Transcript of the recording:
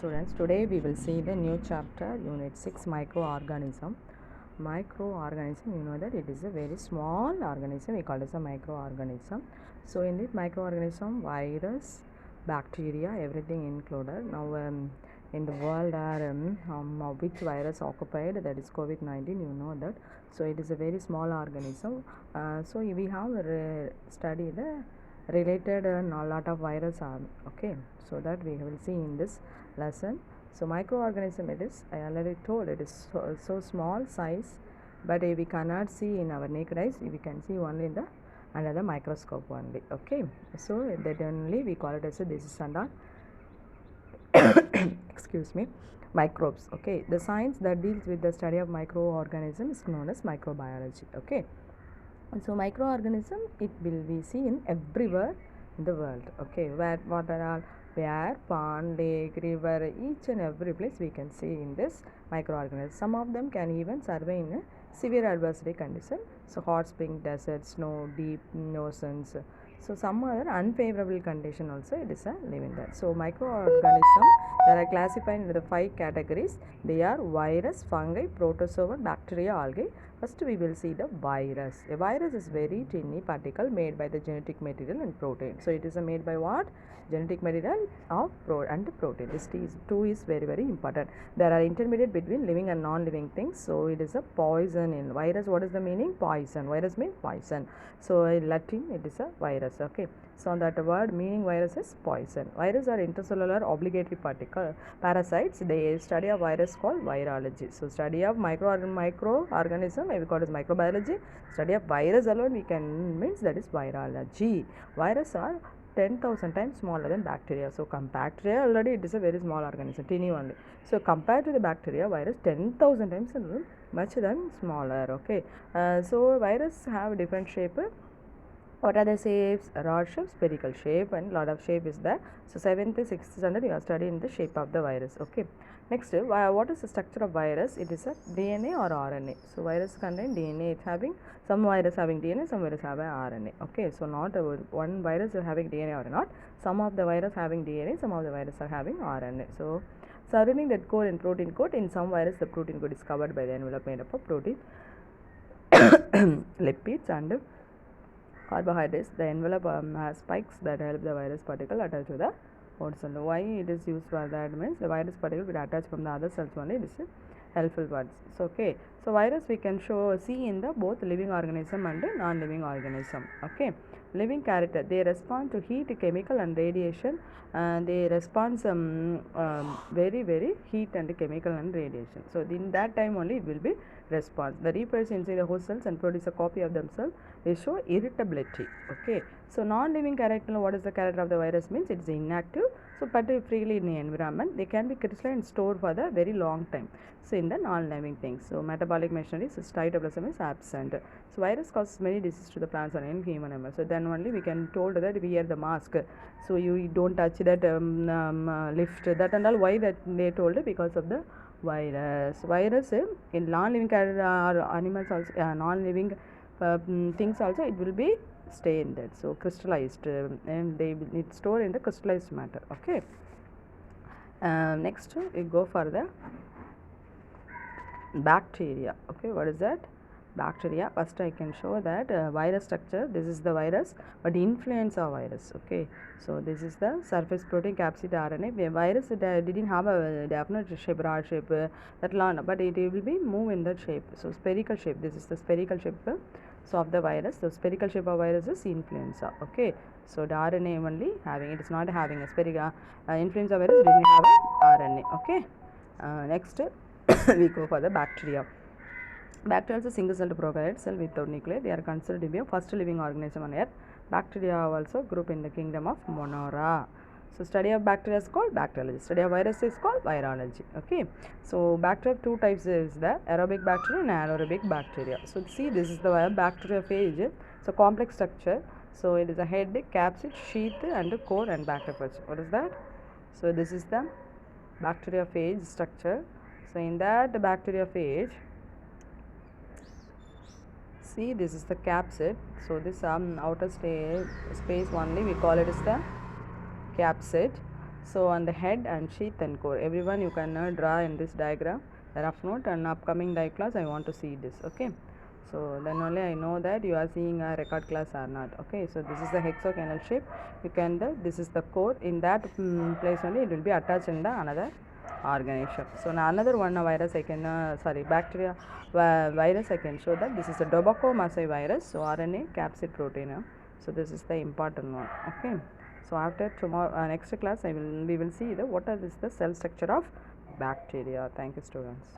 students, today we will see the new chapter unit 6 microorganism. Microorganism, you know that it is a very small organism, we call it as a microorganism. So in this microorganism, virus, bacteria, everything included. Now in the world are which virus occupied, that is COVID-19, you know that. So it is a very small organism. So we have studied the related a lot of virus are okay, so that we will see in this lesson. So microorganism, it is, I already told, it is so small size, but we cannot see in our naked eyes, we can see only in the under the microscope only. Okay, so that only we call it as a, this is under excuse me, microbes. Okay, the science that deals with the study of microorganism is known as microbiology. Okay, so microorganism, it will be seen everywhere in the world. Okay, what are all, where pond, lake, river, each and every place we can see in this microorganism. Some of them can even survive in a severe adversity condition. So hot spring, desert, snow, deep oceans. So some other unfavorable condition also it is a living there. So microorganism, they are classified into the 5 categories. They are virus, fungi, protozoa, bacteria, algae. First we will see the virus. A virus is very tiny particle made by the genetic material and protein. So it is made by what? Genetic material of protein. This two is very important. There are intermediate between living and non-living things. So it is a poison in virus. What is the meaning? Poison. Virus means poison. So in Latin it is a virus. Okay. So that word meaning virus is poison. Virus are intercellular obligatory particle parasites. They study a virus called virology. So study of microorganism, we call it microbiology. Study of virus alone we can means that is virology. Virus are 10,000 times smaller than bacteria. So bacteria already it is a very small organism, teeny only. So compared to the bacteria, virus 10,000 times much than smaller. Okay. So virus have different shape. What are the shapes? Rod shape, spherical shape, and lot of shape is there. So 7th, 6th standard you are studying the shape of the virus. Okay. Next, what is the structure of virus? It is a DNA or RNA. So virus contain DNA. It's having some virus having DNA, some virus having RNA. Okay. So not one virus is having DNA or not. Some of the virus having DNA, some of the virus are having RNA. So surrounding that core and protein coat, in some virus the protein coat is covered by the envelope made up of protein, lipids and carbohydrates. The envelope has spikes that help the virus particle attach to the host cell. Why it is used for that means the virus particle will attach from the other cells only. This is helpful parts. So okay, so virus we can see in the both living organism and non-living organism. Okay, living character, they respond to heat, chemical and radiation. They respond very heat and chemical and radiation. So in that time only it will be response. The reappears inside the host cells and produce a copy of themselves. They show irritability. Okay, so non-living character, what is the character of the virus means it is inactive. So particularly freely in the environment, they can be crystallized and stored for the very long time. So in the non-living things, so metabolic machinery, cytoplasm is absent. So virus causes many diseases to the plants and in human animals. So then only we can told that we wear the mask. So you don't touch that lift that and all. Why that they told? Because of the virus. Virus in non-living animals also, non-living things also, it will be stay in that. So crystallized and they will need store in the crystallized matter. Okay. Next we go for the bacteria. Okay, what is that? Bacteria. First I can show that virus structure. This is the virus, but influenza virus. Okay, so this is the surface protein, capsid, RNA. The virus didn't have a definite shape, rod shape, that long, but it will be move in that shape. So spherical shape. This is the spherical shape. So of the virus, the spherical shape of virus is influenza. Okay, so the RNA only having, it is not having a spherical. Influenza virus didn't have a RNA. Okay, next we go for the bacteria. Bacteria is a single-celled prokaryote cell without nuclei. They are considered to be a first living organism on earth. Bacteria are also group in the kingdom of Monera. So study of bacteria is called bacteriology. Study of virus is called virology. Okay. So bacteria two types is the aerobic bacteria and anaerobic bacteria. So see, this is the bacteriophage. So complex structure. So it is a head, capsid, sheath and core and bacteriophage. What is that? So this is the bacteriophage structure. So in that bacteriophage, see, this is the capsid. So this outer space only we call it as the capsid. So on the head and sheath and core, everyone you can draw in this diagram the rough note, and upcoming dive class I want to see this. Okay, so then only I know that you are seeing a record class or not. Okay, so this is the hexagonal shape. You can this is the core. In that place only it will be attached in the another organism. So now another one virus I can bacteria virus I can show that this is a Tobacco-Masai virus. So RNA capsid protein. So this is the important one. Okay, so after tomorrow next class we will see the what is the cell structure of bacteria. Thank you, students.